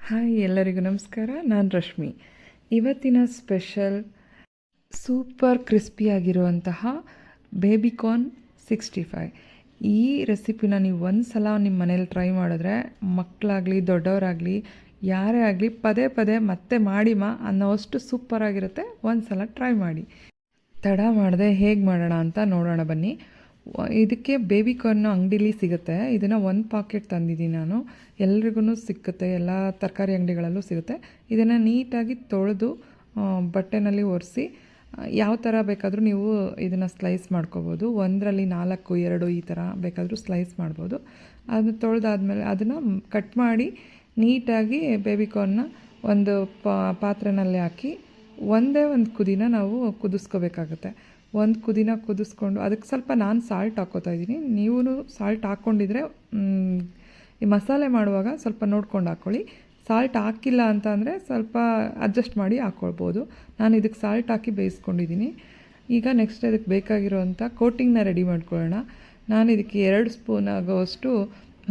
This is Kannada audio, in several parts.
ಹಾಯ್ ಎಲ್ಲರಿಗೂ ನಮಸ್ಕಾರ. ನಾನು ರಶ್ಮಿ. ಇವತ್ತಿನ ಸ್ಪೆಷಲ್ ಸೂಪರ್ ಕ್ರಿಸ್ಪಿಯಾಗಿರುವಂತಹ ಬೇಬಿಕಾರ್ನ್ 65. ಈ ರೆಸಿಪಿನ ನೀವು ಒಂದು ಸಲ ನಿಮ್ಮ ಮನೇಲಿ ಟ್ರೈ ಮಾಡಿದ್ರೆ ಮಕ್ಕಳಾಗಲಿ ದೊಡ್ಡವರಾಗಲಿ ಯಾರೇ ಆಗಲಿ ಪದೇ ಪದೇ ಮತ್ತೆ ಮಾಡಿಮ ಅನ್ನೋಷ್ಟು ಸೂಪರಾಗಿರುತ್ತೆ. ಒಂದು ಸಲ ಟ್ರೈ ಮಾಡಿ. ತಡ ಮಾಡದೆ ಹೇಗೆ ಮಾಡೋಣ ಅಂತ ನೋಡೋಣ ಬನ್ನಿ. ಇದಕ್ಕೆ ಬೇಬಿಕಾರ್ನ್ ಅಂಗಡೀಲಿ ಸಿಗುತ್ತೆ. ಇದನ್ನು ಒಂದು ಪಾಕೆಟ್ ತಂದಿದ್ದೀನಿ ನಾನು. ಎಲ್ರಿಗೂ ಸಿಕ್ಕುತ್ತೆ, ಎಲ್ಲ ತರಕಾರಿ ಅಂಗಡಿಗಳಲ್ಲೂ ಸಿಗುತ್ತೆ. ಇದನ್ನು ನೀಟಾಗಿ ತೊಳೆದು ಬಟ್ಟೆನಲ್ಲಿ ಒರೆಸಿ ಯಾವ ಥರ ಬೇಕಾದರೂ ನೀವು ಇದನ್ನು ಸ್ಲೈಸ್ ಮಾಡ್ಕೋಬೋದು. 1ರಲ್ಲಿ 4, 2 ಈ ಥರ ಬೇಕಾದರೂ ಸ್ಲೈಸ್ ಮಾಡ್ಬೋದು. ಅದನ್ನು ತೊಳೆದಾದ್ಮೇಲೆ ಅದನ್ನು ಕಟ್ ಮಾಡಿ ನೀಟಾಗಿ ಬೇಬಿಕಾರ್ನ್ನ ಒಂದು ಪಾತ್ರೆನಲ್ಲಿ ಹಾಕಿ ಒಂದೇ ಒಂದು ಕುದಿನ ನಾವು ಕುದಿಸ್ಕೋಬೇಕಾಗುತ್ತೆ. ಒಂದು ಕುದಿನ ಕುದಿಸ್ಕೊಂಡು ಅದಕ್ಕೆ ಸ್ವಲ್ಪ ನಾನು ಸಾಲ್ಟ್ ಹಾಕ್ಕೋತಾ ಇದ್ದೀನಿ. ನೀವು ಸಾಲ್ಟ್ ಹಾಕ್ಕೊಂಡಿದ್ರೆ ಈ ಮಸಾಲೆ ಮಾಡುವಾಗ ಸ್ವಲ್ಪ ನೋಡ್ಕೊಂಡು ಹಾಕ್ಕೊಳ್ಳಿ. ಸಾಲ್ಟ್ ಹಾಕಿಲ್ಲ ಅಂತ ಅಂದರೆ ಸ್ವಲ್ಪ ಅಡ್ಜಸ್ಟ್ ಮಾಡಿ ಹಾಕ್ಕೊಳ್ಬೋದು. ನಾನು ಇದಕ್ಕೆ ಸಾಲ್ಟ್ ಹಾಕಿ ಬೇಯಿಸ್ಕೊಂಡಿದ್ದೀನಿ. ಈಗ ನೆಕ್ಸ್ಟ್ ಅದಕ್ಕೆ ಬೇಕಾಗಿರೋವಂಥ ಕೋಟಿಂಗ್ನ ರೆಡಿ ಮಾಡ್ಕೊಳ್ಳೋಣ. ನಾನು ಇದಕ್ಕೆ 2 ಸ್ಪೂನ್ ಆಗೋಷ್ಟು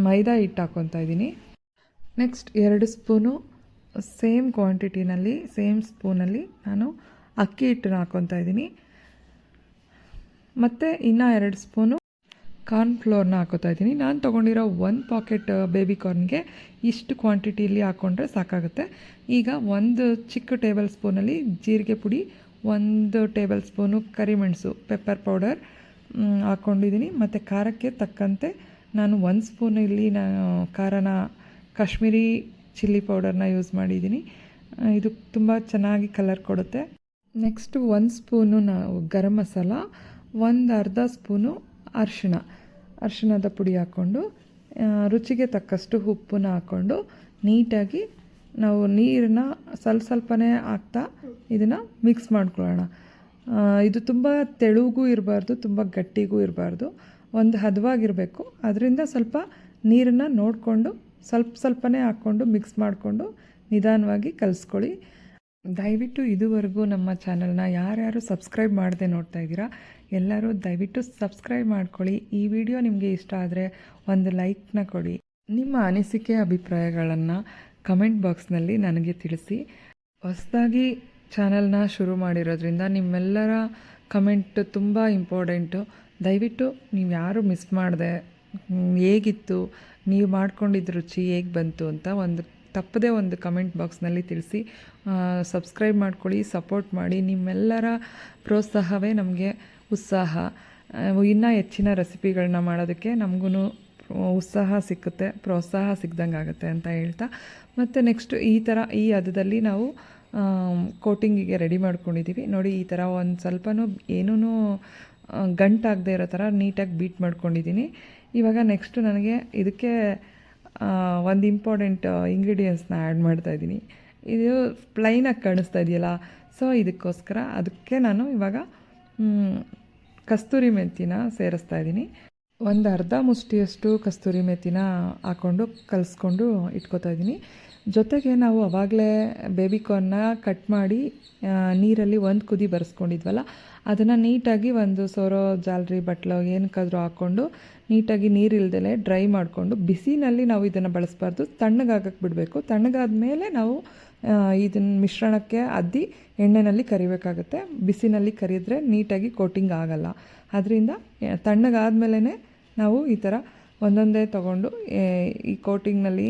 ಮೈದಾ ಹಿಟ್ಟು ಹಾಕ್ಕೊತಾ ಇದ್ದೀನಿ. ನೆಕ್ಸ್ಟ್ 2 ಸ್ಪೂನು ಸೇಮ್ ಕ್ವಾಂಟಿಟಿನಲ್ಲಿ ಸೇಮ್ ಸ್ಪೂನಲ್ಲಿ ನಾನು ಅಕ್ಕಿ ಹಿಟ್ಟನ್ನ ಹಾಕ್ಕೊತಾ ಇದ್ದೀನಿ. ಮತ್ತು ಇನ್ನು 2 ಸ್ಪೂನು ಕಾರ್ನ್ಫ್ಲೋರ್ನ ಹಾಕೋತಾ ಇದ್ದೀನಿ. ನಾನು ತೊಗೊಂಡಿರೋ 1 ಪಾಕೆಟ್ ಬೇಬಿಕಾರ್ನ್ಗೆ ಇಷ್ಟು ಕ್ವಾಂಟಿಟಿಯಲ್ಲಿ ಹಾಕ್ಕೊಂಡ್ರೆ ಸಾಕಾಗುತ್ತೆ. ಈಗ 1 ಚಿಕ್ಕ ಟೇಬಲ್ ಸ್ಪೂನಲ್ಲಿ ಜೀರಿಗೆ ಪುಡಿ, 1 ಟೇಬಲ್ ಸ್ಪೂನು ಕರಿಮೆಣಸು ಪೆಪ್ಪರ್ ಪೌಡರ್ ಹಾಕ್ಕೊಂಡಿದ್ದೀನಿ. ಮತ್ತು ಖಾರಕ್ಕೆ ತಕ್ಕಂತೆ ನಾನು 1 ಸ್ಪೂನ್ ಇಲ್ಲಿ ಖಾರನ ಕಾಶ್ಮೀರಿ ಚಿಲ್ಲಿ ಪೌಡರ್ನ ಯೂಸ್ ಮಾಡಿದ್ದೀನಿ. ಇದು ತುಂಬ ಚೆನ್ನಾಗಿ ಕಲರ್ ಕೊಡುತ್ತೆ. Next 1 spoon garam masala, 1/2 spoon ಅರಿಶಿಣದ ಪುಡಿ ಹಾಕ್ಕೊಂಡು ರುಚಿಗೆ ತಕ್ಕಷ್ಟು ಉಪ್ಪನ್ನ ಹಾಕ್ಕೊಂಡು ನೀಟಾಗಿ ನಾವು ನೀರನ್ನ ಸ್ವಲ್ಪನೇ ಹಾಕ್ತಾ ಇದನ್ನು ಮಿಕ್ಸ್ ಮಾಡ್ಕೊಳ್ಳೋಣ. ಇದು ತುಂಬ ತೆಳುಗೂ ಇರಬಾರ್ದು, ತುಂಬ ಗಟ್ಟಿಗೂ ಇರಬಾರ್ದು, ಒಂದು ಹದವಾಗಿರಬೇಕು. ಅದರಿಂದ ಸ್ವಲ್ಪ ನೀರನ್ನು ನೋಡಿಕೊಂಡು ಸ್ವಲ್ಪನೇ ಹಾಕ್ಕೊಂಡು ಮಿಕ್ಸ್ ಮಾಡಿಕೊಂಡು ನಿಧಾನವಾಗಿ ಕಲಿಸ್ಕೊಳ್ಳಿ. ದಯವಿಟ್ಟು ಇದುವರೆಗೂ ನಮ್ಮ ಚಾನಲ್ನ ಯಾರ್ಯಾರು ಸಬ್ಸ್ಕ್ರೈಬ್ ಮಾಡದೆ ನೋಡ್ತಾ ಇದ್ದೀರಾ ಎಲ್ಲರೂ ದಯವಿಟ್ಟು ಸಬ್ಸ್ಕ್ರೈಬ್ ಮಾಡ್ಕೊಳ್ಳಿ. ಈ ವಿಡಿಯೋ ನಿಮಗೆ ಇಷ್ಟ ಆದರೆ ಒಂದು ಲೈಕ್ನ ಕೊಡಿ. ನಿಮ್ಮ ಅನಿಸಿಕೆ ಅಭಿಪ್ರಾಯಗಳನ್ನು ಕಮೆಂಟ್ ಬಾಕ್ಸ್ನಲ್ಲಿ ನನಗೆ ತಿಳಿಸಿ. ಹೊಸದಾಗಿ ಚಾನಲ್ನ ಶುರು ಮಾಡಿರೋದ್ರಿಂದ ನಿಮ್ಮೆಲ್ಲರ ಕಮೆಂಟ್ ತುಂಬ ಇಂಪಾರ್ಟೆಂಟು. ದಯವಿಟ್ಟು ನೀವು ಯಾರು ಮಿಸ್ ಮಾಡದೆ ಹೇಗಿತ್ತು, ನೀವು ಮಾಡ್ಕೊಂಡಿದ್ದ ರುಚಿ ಹೇಗೆ ಬಂತು ಅಂತ ತಪ್ಪದೇ ಒಂದು ಕಮೆಂಟ್ ಬಾಕ್ಸ್ನಲ್ಲಿ ತಿಳಿಸಿ. ಸಬ್ಸ್ಕ್ರೈಬ್ ಮಾಡ್ಕೊಳ್ಳಿ, ಸಪೋರ್ಟ್ ಮಾಡಿ. ನಿಮ್ಮೆಲ್ಲರ ಪ್ರೋತ್ಸಾಹವೇ ನಮಗೆ ಉತ್ಸಾಹ. ಇನ್ನೂ ಹೆಚ್ಚಿನ ರೆಸಿಪಿಗಳನ್ನ ಮಾಡೋದಕ್ಕೆ ನಮಗೂ ಉತ್ಸಾಹ ಸಿಕ್ಕುತ್ತೆ, ಪ್ರೋತ್ಸಾಹ ಸಿಗ್ದಂಗೆ ಆಗುತ್ತೆ ಅಂತ ಹೇಳ್ತಾ, ಮತ್ತು ನೆಕ್ಸ್ಟ್ ಈ ಹದದಲ್ಲಿ ನಾವು ಕೋಟಿಂಗಿಗೆ ರೆಡಿ ಮಾಡ್ಕೊಂಡಿದ್ದೀವಿ ನೋಡಿ. ಈ ಥರ ಒಂದು ಸ್ವಲ್ಪನೂ ಏನೂ ಗಂಟಾಗದೇ ಇರೋ ಥರ ನೀಟಾಗಿ ಬೀಟ್ ಮಾಡ್ಕೊಂಡಿದ್ದೀನಿ. ಇವಾಗ ನೆಕ್ಸ್ಟು ನನಗೆ ಇದಕ್ಕೆ ಒಂದು ಇಂಪಾರ್ಟೆಂಟ್ ಇಂಗ್ರೀಡಿಯೆಂಟ್ಸ್ನ ಆ್ಯಡ್ ಮಾಡ್ತಾಯಿದ್ದೀನಿ. ಇದು ಪ್ಲೈನಾಗಿ ಕಾಣಿಸ್ತಾ ಇದೆಯಲ್ಲ, ಸೊ ಅದಕ್ಕೆ ನಾನು ಇವಾಗ ಕಸ್ತೂರಿ ಮೆಥಿನ ಸೇರಿಸ್ತಾ ಇದ್ದೀನಿ. ಒಂದು ಅರ್ಧ ಮುಷ್ಟಿಯಷ್ಟು ಕಸ್ತೂರಿ ಮೆಥಿನ ಹಾಕ್ಕೊಂಡು ಕಲಿಸ್ಕೊಂಡು ಇಟ್ಕೋತಾ ಇದ್ದೀನಿ. ಜೊತೆಗೆ ನಾವು ಆವಾಗಲೇ ಬೇಬಿಕಾರ್ನ್ನ ಕಟ್ ಮಾಡಿ ನೀರಲ್ಲಿ ಒಂದು ಕುದಿ ಬರೆಸ್ಕೊಂಡಿದ್ವಲ್ಲ, ಅದನ್ನು ನೀಟಾಗಿ ಒಂದು ಸೋರೋ ಜಾಲರಿ ಬಟ್ಲು ಏನಕ್ಕಾದರೂ ಹಾಕ್ಕೊಂಡು ನೀಟಾಗಿ ನೀರಿಲ್ದಲೇ ಡ್ರೈ ಮಾಡಿಕೊಂಡು ಬಿಸಿನಲ್ಲಿ ನಾವು ಇದನ್ನು ಬಳಸಬಾರ್ದು, ತಣ್ಣಗಾಗಕ್ಕೆ ಬಿಡಬೇಕು. ತಣ್ಣಗಾದ ಮೇಲೆ ನಾವು ಇದನ್ನು ಮಿಶ್ರಣಕ್ಕೆ ಅದ್ದಿ ಎಣ್ಣೆಯಲ್ಲಿ ಕರಿಬೇಕಾಗುತ್ತೆ. ಬಿಸಿನಲ್ಲಿ ಕರಿದ್ರೆ ನೀಟಾಗಿ ಕೋಟಿಂಗ್ ಆಗಲ್ಲ. ಅದರಿಂದ ತಣ್ಣಗಾದ್ಮೇಲೆ ನಾವು ಈ ಥರ ಒಂದೊಂದೇ ತೊಗೊಂಡು ಈ ಕೋಟಿಂಗ್ನಲ್ಲಿ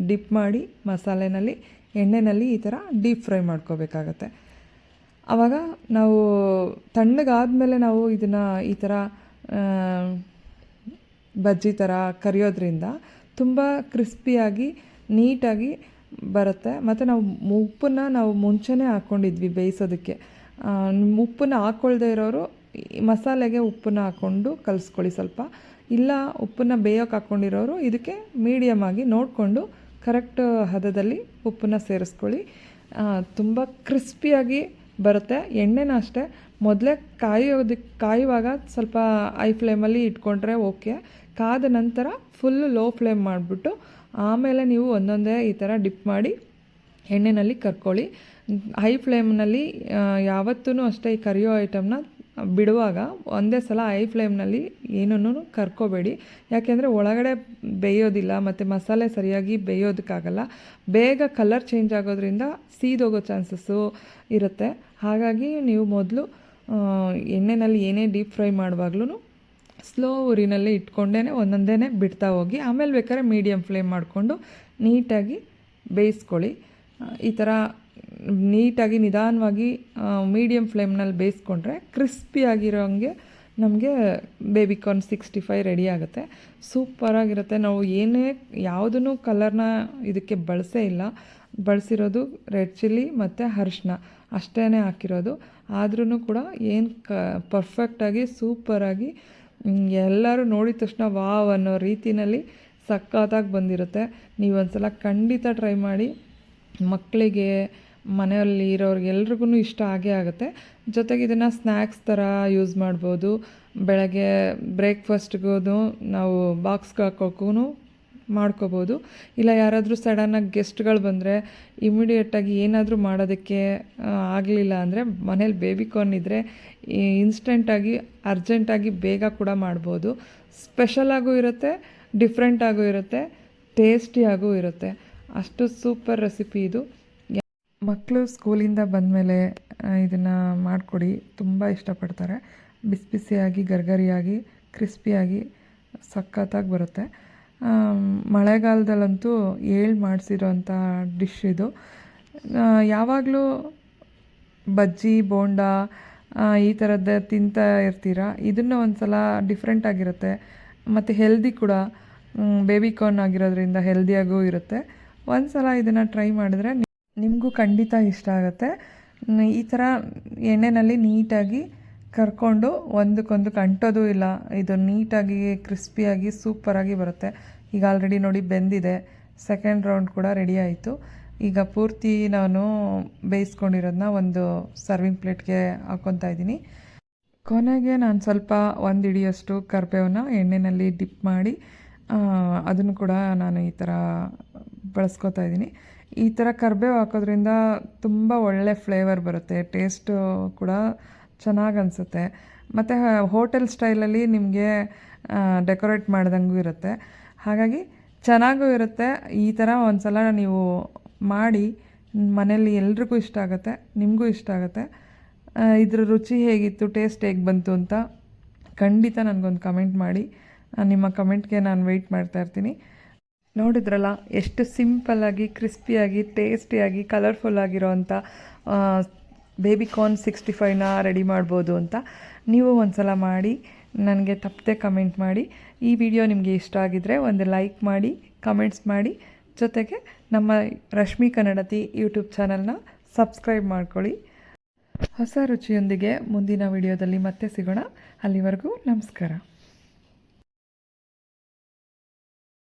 ಡಿಪ್ ಮಾಡಿ ಮಸಾಲೆನಲ್ಲಿ ಎಣ್ಣೆಯಲ್ಲಿ ಈ ಥರ ಡೀಪ್ ಫ್ರೈ ಮಾಡ್ಕೋಬೇಕಾಗತ್ತೆ. ಆವಾಗ ನಾವು ತಣ್ಣಗಾದ್ಮೇಲೆ ನಾವು ಇದನ್ನು ಈ ಥರ ಬಜ್ಜಿ ಥರ ಕರಿಯೋದ್ರಿಂದ ತುಂಬ ಕ್ರಿಸ್ಪಿಯಾಗಿ ನೀಟಾಗಿ ಬರುತ್ತೆ. ಮತ್ತು ಉಪ್ಪನ್ನು ನಾವು ಮುಂಚೆನೇ ಹಾಕ್ಕೊಂಡಿದ್ವಿ ಬೇಯಿಸೋದಕ್ಕೆ. ಉಪ್ಪನ್ನು ಹಾಕ್ಕೊಳ್ದೇ ಇರೋರು ಮಸಾಲೆಗೆ ಉಪ್ಪನ್ನು ಹಾಕ್ಕೊಂಡು ಕಲಿಸ್ಕೊಳ್ಳಿ ಸ್ವಲ್ಪ. ಇಲ್ಲ ಉಪ್ಪನ್ನು ಬೇಯೋಕೆ ಹಾಕ್ಕೊಂಡಿರೋರು ಇದಕ್ಕೆ ಮೀಡಿಯಮ್ ಆಗಿ ನೋಡಿಕೊಂಡು ಕರೆಕ್ಟ್ ಹದದಲ್ಲಿ ಉಪ್ಪನ್ನು ಸೇರಿಸ್ಕೊಳ್ಳಿ. ತುಂಬ ಕ್ರಿಸ್ಪಿಯಾಗಿ ಬರುತ್ತೆ. ಎಣ್ಣೆನ ಅಷ್ಟೇ ಮೊದಲೇ ಕಾಯುವಾಗ ಸ್ವಲ್ಪ ಹೈ ಫ್ಲೇಮಲ್ಲಿ ಇಟ್ಕೊಂಡ್ರೆ ಓಕೆ. ಕಾದ ನಂತರ ಫುಲ್ಲು ಲೋ ಫ್ಲೇಮ್ ಮಾಡಿಬಿಟ್ಟು ಆಮೇಲೆ ನೀವು ಒಂದೊಂದೇ ಈ ಥರ ಡಿಪ್ ಮಾಡಿ ಎಣ್ಣೆಯಲ್ಲಿ ಕರ್ಕೊಳ್ಳಿ. ಹೈ ಫ್ಲೇಮ್ನಲ್ಲಿ ಯಾವತ್ತೂ ಅಷ್ಟೇ ಈ ಕರಿಯೋ ಐಟಮ್ನ ಬಿಡುವಾಗ ಒಂದೇ ಸಲ ಐ ಫ್ಲೇಮ್ನಲ್ಲಿ ಏನನ್ನೂ ಕರ್ಕೋಬೇಡಿ. ಯಾಕೆಂದರೆ ಒಳಗಡೆ ಬೇಯೋದಿಲ್ಲ ಮತ್ತು ಮಸಾಲೆ ಸರಿಯಾಗಿ ಬೇಯೋದಕ್ಕಾಗಲ್ಲ. ಬೇಗ ಕಲರ್ ಚೇಂಜ್ ಆಗೋದ್ರಿಂದ ಸೀದೋಗೋ ಚಾನ್ಸಸ್ಸು ಇರುತ್ತೆ. ಹಾಗಾಗಿ ನೀವು ಮೊದಲು ಎಣ್ಣೆಯಲ್ಲಿ ಏನೇ ಡೀಪ್ ಫ್ರೈ ಮಾಡುವಾಗ್ಲೂ ಸ್ಲೋ ಉರಿನಲ್ಲಿ ಇಟ್ಕೊಂಡೇ ಒಂದೊಂದೇ ಬಿಡ್ತಾ ಹೋಗಿ, ಆಮೇಲೆ ಬೇಕಾದ್ರೆ ಮೀಡಿಯಮ್ ಫ್ಲೇಮ್ ಮಾಡಿಕೊಂಡು ನೀಟಾಗಿ ಬೇಯಿಸ್ಕೊಳ್ಳಿ. ಈ ಥರ ನೀಟಾಗಿ ನಿಧಾನವಾಗಿ ಮೀಡಿಯಮ್ ಫ್ಲೇಮ್ನಲ್ಲಿ ಬೇಯಿಸ್ಕೊಂಡ್ರೆ ಕ್ರಿಸ್ಪಿಯಾಗಿರೋಂಗೆ ನಮಗೆ ಬೇಬಿಕಾರ್ನ್ 65 ರೆಡಿ ಆಗುತ್ತೆ. ಸೂಪರಾಗಿರುತ್ತೆ. ನಾವು ಏನೇ ಯಾವುದೂ ಕಲರ್ನ ಇದಕ್ಕೆ ಬಳಸೇ ಇಲ್ಲ. ಬಳಸಿರೋದು ರೆಡ್ ಚಿಲ್ಲಿ ಮತ್ತು ಅರಿಶಿನ ಅಷ್ಟೇ ಹಾಕಿರೋದು. ಆದ್ರೂ ಕೂಡ ಏನು ಪರ್ಫೆಕ್ಟಾಗಿ ಸೂಪರಾಗಿ ಎಲ್ಲರೂ ನೋಡಿದ ತಕ್ಷಣ ವಾವ್ ಅನ್ನೋ ರೀತಿಯಲ್ಲಿ ಸಖತ್ತಾಗಿ ಬಂದಿರುತ್ತೆ. ನೀವು ಒಂದ್ಸಲ ಖಂಡಿತ ಟ್ರೈ ಮಾಡಿ. ಮಕ್ಕಳಿಗೆ, ಮನೆಯಲ್ಲಿ ಇರೋರಿಗೆಲ್ರಿಗೂ ಇಷ್ಟ ಆಗೇ ಆಗುತ್ತೆ. ಜೊತೆಗೆ ಇದನ್ನು ಸ್ನ್ಯಾಕ್ಸ್ ಥರ ಯೂಸ್ ಮಾಡ್ಬೋದು. ಬೆಳಗ್ಗೆ ಬ್ರೇಕ್ಫಾಸ್ಟ್ಗೂ ನಾವು ಬಾಕ್ಸ್ಗೆ ಹಾಕೋಕ್ಕೂ ಮಾಡ್ಕೋಬೋದು. ಇಲ್ಲ ಯಾರಾದರೂ ಸಡನ್ನಾಗಿ ಗೆಸ್ಟ್ಗಳು ಬಂದರೆ ಇಮಿಡಿಯೇಟಾಗಿ ಏನಾದರೂ ಮಾಡೋದಕ್ಕೆ ಆಗಲಿಲ್ಲ ಅಂದರೆ ಮನೇಲಿ ಬೇಬಿಕಾರ್ನ್ ಇದ್ದರೆ ಇನ್ಸ್ಟೆಂಟಾಗಿ ಅರ್ಜೆಂಟಾಗಿ ಬೇಗ ಕೂಡ ಮಾಡ್ಬೋದು. ಸ್ಪೆಷಲಾಗೂ ಇರುತ್ತೆ, ಡಿಫ್ರೆಂಟಾಗೂ ಇರುತ್ತೆ, ಟೇಸ್ಟಿಯಾಗೂ ಇರುತ್ತೆ. ಅಷ್ಟು ಸೂಪರ್ ರೆಸಿಪಿ ಇದು. ಮಕ್ಕಳು ಸ್ಕೂಲಿಂದ ಬಂದಮೇಲೆ ಇದನ್ನು ಮಾಡಿಕೊಡಿ, ತುಂಬ ಇಷ್ಟಪಡ್ತಾರೆ. ಬಿಸಿ ಬಿಸಿಯಾಗಿ ಗರ್ಗರಿಯಾಗಿ ಕ್ರಿಸ್ಪಿಯಾಗಿ ಸಖತ್ತಾಗಿ ಬರುತ್ತೆ. ಮಳೆಗಾಲದಲ್ಲಂತೂ ಮಾಡಿಸಿರೋಂಥ ಡಿಶ್ ಇದು. ಯಾವಾಗಲೂ ಬಜ್ಜಿ, ಬೋಂಡ ಈ ಥರದ್ದೇ ತಿಂತಾ ಇರ್ತೀರ. ಇದನ್ನು ಒಂದು ಸಲ ಡಿಫ್ರೆಂಟಾಗಿರುತ್ತೆ ಮತ್ತು ಹೆಲ್ದಿ ಕೂಡ. ಬೇಬಿಕಾರ್ನ್ ಆಗಿರೋದ್ರಿಂದ ಹೆಲ್ದಿಯಾಗೂ ಇರುತ್ತೆ. ಒಂದು ಸಲ ಇದನ್ನು ಟ್ರೈ ಮಾಡಿದ್ರೆ ನಿಮಗೂ ಖಂಡಿತ ಇಷ್ಟ ಆಗುತ್ತೆ. ಈ ಥರ ಎಣ್ಣೆಯಲ್ಲಿ ನೀಟಾಗಿ ಕರ್ಕೊಂಡು ಒಂದಕ್ಕೊಂದಕ್ಕೆ ಅಂಟೋದು ಇಲ್ಲ. ಇದು ನೀಟಾಗಿ ಕ್ರಿಸ್ಪಿಯಾಗಿ ಸೂಪರಾಗಿ ಬರುತ್ತೆ. ಈಗ ಆಲ್ರೆಡಿ ನೋಡಿ ಬೆಂದಿದೆ. ಸೆಕೆಂಡ್ ರೌಂಡ್ ಕೂಡ ರೆಡಿ ಆಯಿತು. ಈಗ ಪೂರ್ತಿ ನಾನು ಬೇಯಿಸ್ಕೊಂಡಿರೋದನ್ನ ಒಂದು ಸರ್ವಿಂಗ್ ಪ್ಲೇಟ್ಗೆ ಹಾಕ್ಕೊತಾ ಇದ್ದೀನಿ. ಕೊನೆಗೆ ನಾನು ಸ್ವಲ್ಪ ಒಂದು ಹಿಡಿಯಷ್ಟು ಕರಿಬೇವನ್ನ ಎಣ್ಣೆಯಲ್ಲಿ ಡಿಪ್ ಮಾಡಿ ಅದನ್ನು ಕೂಡ ನಾನು ಈ ಥರ ಬಳಸ್ಕೊತಾ ಇದ್ದೀನಿ. ಈ ಥರ ಕರಿಬೇವು ಹಾಕೋದ್ರಿಂದ ತುಂಬ ಒಳ್ಳೆ ಫ್ಲೇವರ್ ಬರುತ್ತೆ. ಟೇಸ್ಟು ಕೂಡ ಚೆನ್ನಾಗಿ ಅನಿಸುತ್ತೆ. ಮತ್ತು ಹೋಟೆಲ್ ಸ್ಟೈಲಲ್ಲಿ ನಿಮಗೆ ಡೆಕೋರೇಟ್ ಮಾಡ್ದಂಗೂ ಇರುತ್ತೆ. ಹಾಗಾಗಿ ಚೆನ್ನಾಗೂ ಇರುತ್ತೆ. ಈ ಥರ ಒಂದು ಸಲ ನೀವು ಮಾಡಿ ಮನೇಲಿ ಎಲ್ರಿಗೂ ಇಷ್ಟ ಆಗುತ್ತೆ, ನಿಮಗೂ ಇಷ್ಟ ಆಗುತ್ತೆ. ಇದ್ರ ರುಚಿ ಹೇಗಿತ್ತು, ಟೇಸ್ಟ್ ಹೇಗೆ ಬಂತು ಅಂತ ಖಂಡಿತ ನನಗೊಂದು ಕಮೆಂಟ್ ಮಾಡಿ. ನಿಮ್ಮ ಕಮೆಂಟ್ಗೆ ನಾನು ವೆಯ್ಟ್ ಮಾಡ್ತಾಯಿರ್ತೀನಿ. ನೋಡಿದ್ರಲ್ಲ ಎಷ್ಟು ಸಿಂಪಲ್ಲಾಗಿ, ಕ್ರಿಸ್ಪಿಯಾಗಿ, ಟೇಸ್ಟಿಯಾಗಿ, ಕಲರ್ಫುಲ್ಲಾಗಿರೋ ಅಂಥ ಬೇಬಿಕಾರ್ನ್ 65ನ ರೆಡಿ ಮಾಡ್ಬೋದು ಅಂತ. ನೀವು ಒಂದು ಸಲ ಮಾಡಿ ನನಗೆ ತಪ್ಪದೆ ಕಮೆಂಟ್ ಮಾಡಿ. ಈ ವಿಡಿಯೋ ನಿಮಗೆ ಇಷ್ಟ ಆಗಿದ್ದರೆ ಒಂದು ಲೈಕ್ ಮಾಡಿ, ಕಮೆಂಟ್ಸ್ ಮಾಡಿ. ಜೊತೆಗೆ ನಮ್ಮ ರಶ್ಮಿ ಕನ್ನಡತಿ ಯೂಟ್ಯೂಬ್ ಚಾನಲ್ನ ಸಬ್ಸ್ಕ್ರೈಬ್ ಮಾಡ್ಕೊಳ್ಳಿ. ಹೊಸ ರುಚಿಯೊಂದಿಗೆ ಮುಂದಿನ ವಿಡಿಯೋದಲ್ಲಿ ಮತ್ತೆ ಸಿಗೋಣ. ಅಲ್ಲಿವರೆಗೂ ನಮಸ್ಕಾರ.